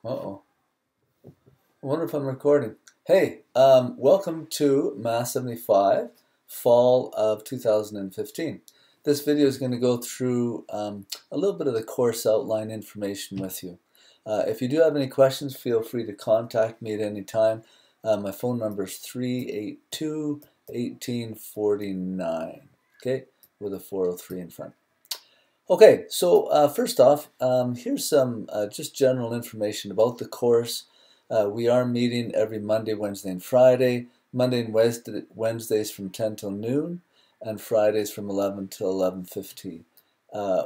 Uh-oh. I wonder if I'm recording. Hey, welcome to Math 75, fall of 2015. This video is going to go through a little bit of the course outline information with you. If you do have any questions, feel free to contact me at any time. My phone number is 382-1849, okay, with a 403 in front. Okay, so first off, here's some just general information about the course. We are meeting every Monday, Wednesday, and Friday. Monday and Wednesdays from 10 till noon, and Fridays from 11 till 11:15.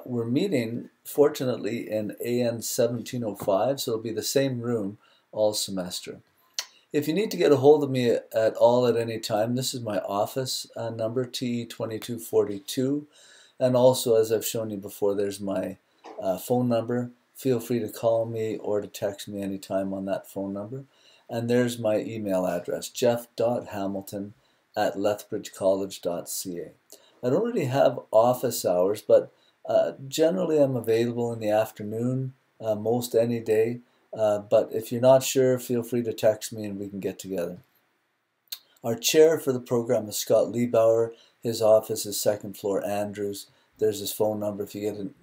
We're meeting, fortunately, in AN 1705, so it'll be the same room all semester. If you need to get a hold of me at all at any time, this is my office number, TE2242. And also, as I've shown you before, there's my phone number. Feel free to call me or to text me anytime on that phone number. And there's my email address, jeff.hamilton@lethbridgecollege.ca. I don't really have office hours, but generally I'm available in the afternoon, most any day. But if you're not sure, feel free to text me and we can get together. Our chair for the program is Scott Liebauer. His office is second floor Andrews. There's his phone number if you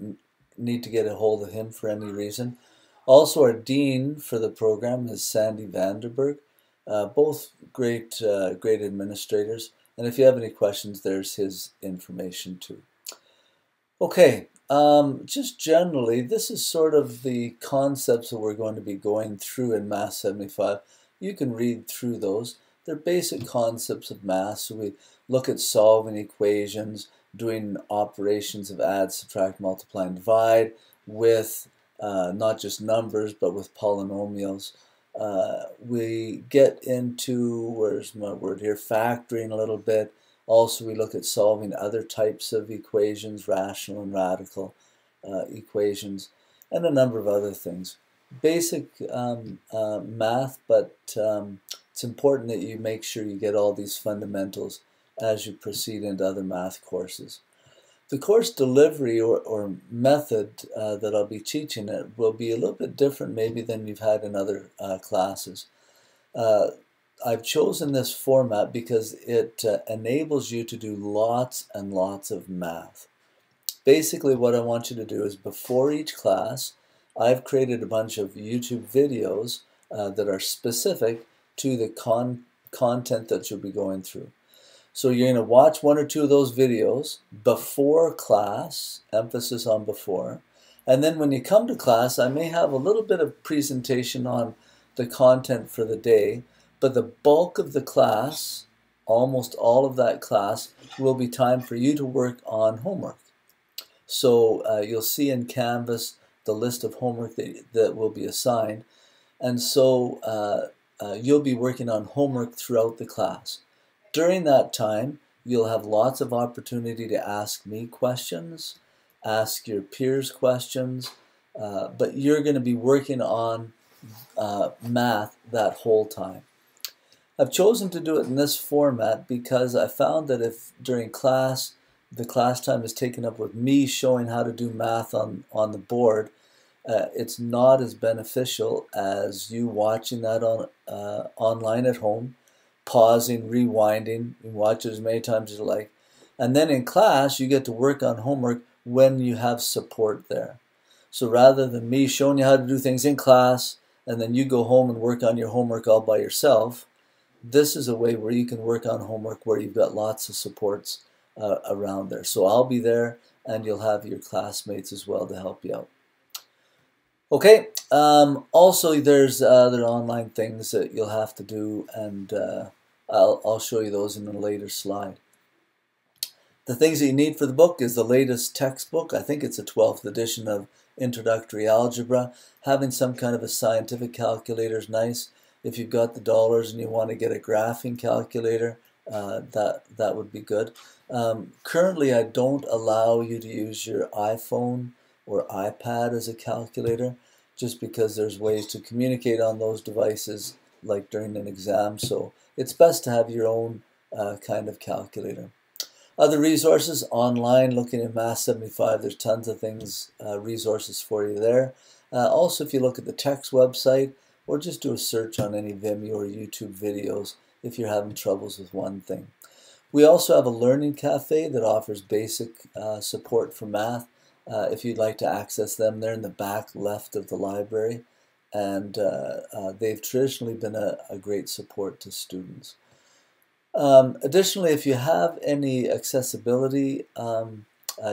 need to get a hold of him for any reason. Also, our dean for the program is Sandy Vanderberg. Both great administrators. And if you have any questions, there's his information too. Okay, just generally, this is sort of the concepts that we're going to be going through in Math 75. You can read through those. They're basic concepts of math. So we look at solving equations, doing operations of add, subtract, multiply, and divide with not just numbers, but with polynomials. We get into, where's my word here, factoring a little bit. Also, we look at solving other types of equations, rational and radical equations, and a number of other things. Basic math, but it's important that you make sure you get all these fundamentals as you proceed into other math courses. The course delivery or method that I'll be teaching it will be a little bit different maybe than you've had in other classes. I've chosen this format because it enables you to do lots and lots of math. Basically, what I want you to do is before each class, I've created a bunch of YouTube videos that are specific to the content that you'll be going through. So you're going to watch one or two of those videos before class, emphasis on before, and then when you come to class, I may have a little bit of presentation on the content for the day, but the bulk of the class, almost all of that class, will be time for you to work on homework. So you'll see in Canvas the list of homework that will be assigned, and so you'll be working on homework throughout the class. During that time, you'll have lots of opportunity to ask me questions, ask your peers questions, but you're going to be working on math that whole time. I've chosen to do it in this format because I found that if during class, the class time is taken up with me showing how to do math on the board, it's not as beneficial as you watching that on online at home, pausing, rewinding, you watch it as many times as you like. And then in class, you get to work on homework when you have support there. So rather than me showing you how to do things in class, and then you go home and work on your homework all by yourself, this is a way where you can work on homework where you've got lots of supports around there. So I'll be there, and you'll have your classmates as well to help you out. Okay, also there's other online things that you'll have to do, and I'll show you those in a later slide. The things that you need for the book is the latest textbook. I think it's a 12th edition of Introductory Algebra. Having some kind of a scientific calculator is nice. If you've got the dollars and you want to get a graphing calculator, that would be good. Currently, I don't allow you to use your iPhone or iPad as a calculator, just because there's ways to communicate on those devices like during an exam, so it's best to have your own kind of calculator. Other resources online, looking at Math 75, there's tons of things, resources for you there. Also, if you look at the Tech's website, or just do a search on any Vimeo or YouTube videos if you're having troubles with one thing. We also have a learning cafe that offers basic support for math. If you'd like to access them, they're in the back left of the library, and they've traditionally been a great support to students. Additionally, if you have any accessibility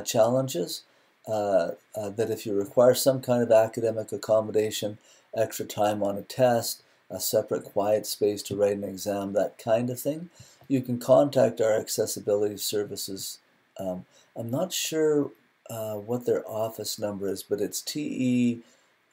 challenges, that if you require some kind of academic accommodation, extra time on a test, a separate quiet space to write an exam, that kind of thing, you can contact our accessibility services. I'm not sure what their office number is, but it's TE,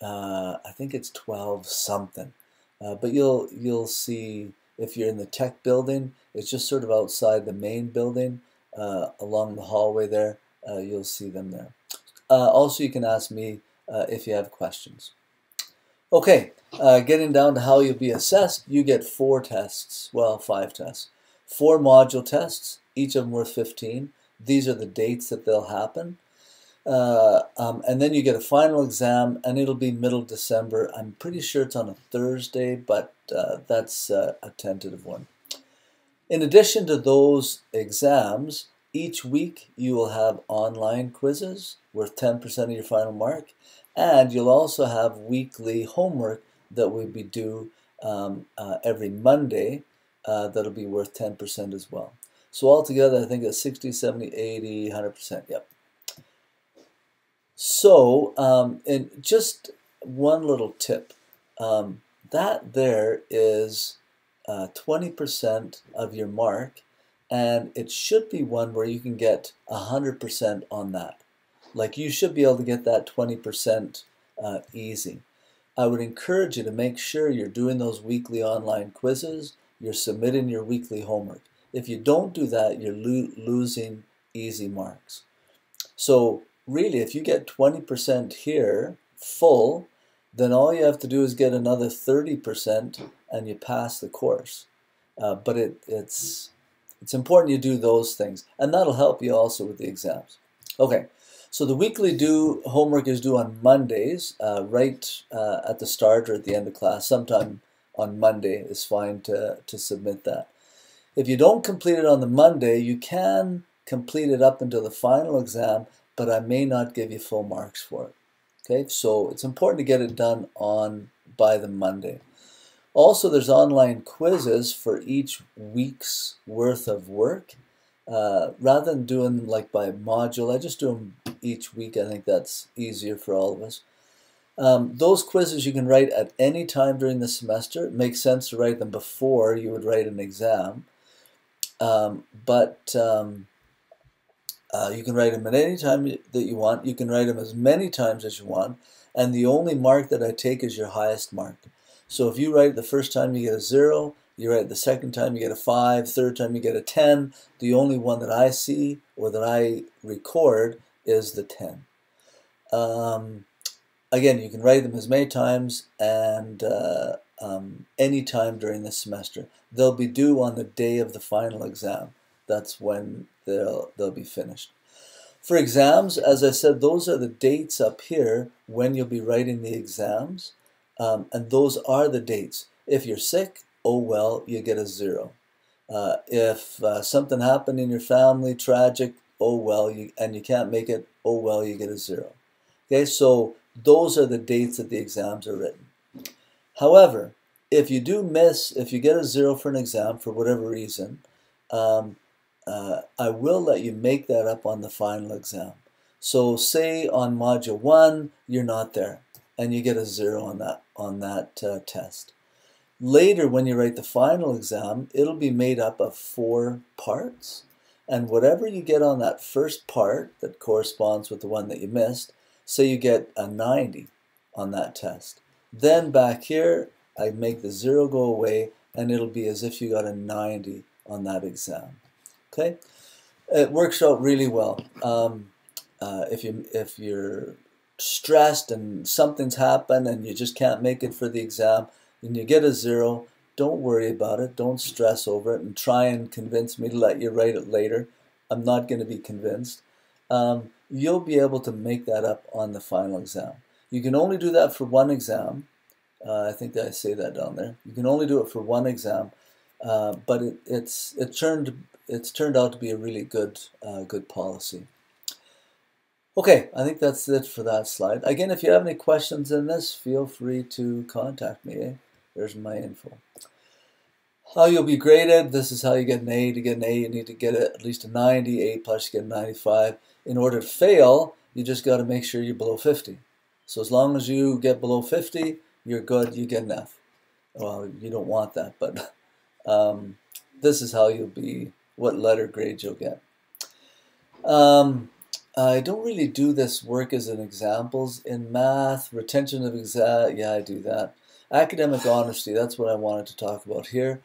I think it's 12 something. But you'll see if you're in the Tech building, it's just sort of outside the main building, along the hallway there. You'll see them there. Also, you can ask me if you have questions. Okay, getting down to how you'll be assessed, you get 4 tests, well, 5 tests. 4 module tests, each of them worth 15. These are the dates that they'll happen. And then you get a final exam, and it'll be middle December. I'm pretty sure it's on a Thursday, but that's a tentative one. In addition to those exams, each week you will have online quizzes worth 10% of your final mark, and you'll also have weekly homework that will be due every Monday that'll be worth 10% as well. So altogether, I think it's 60, 70, 80, 100%, yep. So, and just one little tip, that there is 20% of your mark, and it should be one where you can get 100% on that. Like, you should be able to get that 20% easy. I would encourage you to make sure you're doing those weekly online quizzes, you're submitting your weekly homework. If you don't do that, you're losing easy marks. So really, if you get 20% here full, then all you have to do is get another 30% and you pass the course. But it's important you do those things, and that'll help you also with the exams. Okay, so the weekly homework is due on Mondays, right at the start or at the end of class. Sometime on Monday is fine to submit that. If you don't complete it on the Monday, you can complete it up until the final exam, but I may not give you full marks for it. Okay, so it's important to get it done by the Monday. Also, there's online quizzes for each week's worth of work. Rather than doing like by module, I just do them each week. I think that's easier for all of us. Those quizzes you can write at any time during the semester. It makes sense to write them before you would write an exam. You can write them at any time that you want. You can write them as many times as you want. And the only mark that I take is your highest mark. So if you write it the first time, you get a 0. You write it the second time, you get a 5. Third time, you get a 10. The only one that I see or that I record is the 10. Again, you can write them as many times and any time during the semester. They'll be due on the day of the final exam. That's when they'll be finished. For exams, as I said, those are the dates up here when you'll be writing the exams. And those are the dates. If you're sick, oh well, you get a 0. If something happened in your family, tragic, oh well, and you can't make it, oh well, you get a 0. Okay, so those are the dates that the exams are written. However, if you do miss, if you get a 0 for an exam for whatever reason, I will let you make that up on the final exam. So say on module 1, you're not there, and you get a 0 on that test. Later, when you write the final exam, it'll be made up of 4 parts, and whatever you get on that first part that corresponds with the one that you missed, say you get a 90 on that test. Then back here, I make the 0 go away, and it'll be as if you got a 90 on that exam. Okay, it works out really well. If you're stressed and something's happened and you just can't make it for the exam and you get a 0, don't worry about it. Don't stress over it and try and convince me to let you write it later. I'm not going to be convinced. You'll be able to make that up on the final exam. You can only do that for one exam. I think that I say that down there. You can only do it for one exam, but it's turned out to be a really good policy. Okay, I think that's it for that slide. Again, if you have any questions in this, feel free to contact me. There's my info. How you'll be graded. This is how you get an A. To get an A, you need to get at least a 90. A plus, you get a 95. In order to fail, you just got to make sure you're below 50. So as long as you get below 50, you're good. You get an F. Well, you don't want that, but this is how you'll be, what letter grade you'll get. I don't really do this work as an examples. In math, retention of yeah, I do that. Academic honesty, that's what I wanted to talk about here.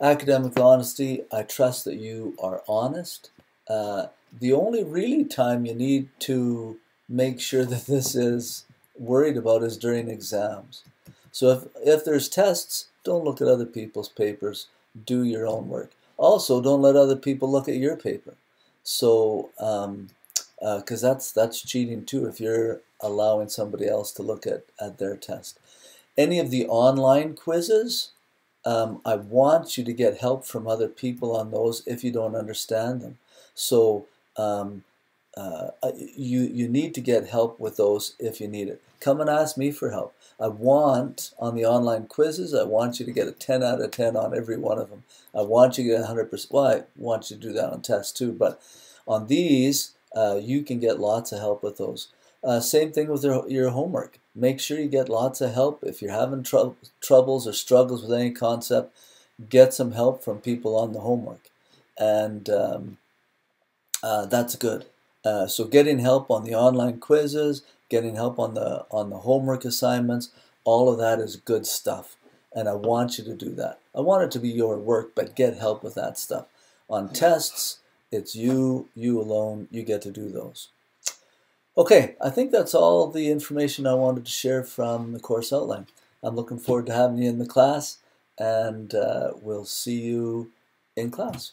Academic honesty, I trust that you are honest. The only really time you need to make sure that this is worried about is during exams. So if there's tests, don't look at other people's papers. Do your own work. Also, don't let other people look at your paper. So, because that's cheating too if you're allowing somebody else to look at their test. Any of the online quizzes, I want you to get help from other people on those if you don't understand them. So you need to get help with those if you need it. Come and ask me for help. On the online quizzes, I want you to get a 10 out of 10 on every one of them. I want you to get 100%. Well, I want you to do that on tests too, but on these, you can get lots of help with those. Same thing with your homework. Make sure you get lots of help. If you're having troubles or struggles with any concept, get some help from people on the homework. And that's good. So getting help on the online quizzes, getting help on the homework assignments, all of that is good stuff. And I want you to do that. I want it to be your work, but get help with that stuff. On tests, it's you alone. You get to do those. Okay, I think that's all the information I wanted to share from the course outline. I'm looking forward to having you in the class, and we'll see you in class.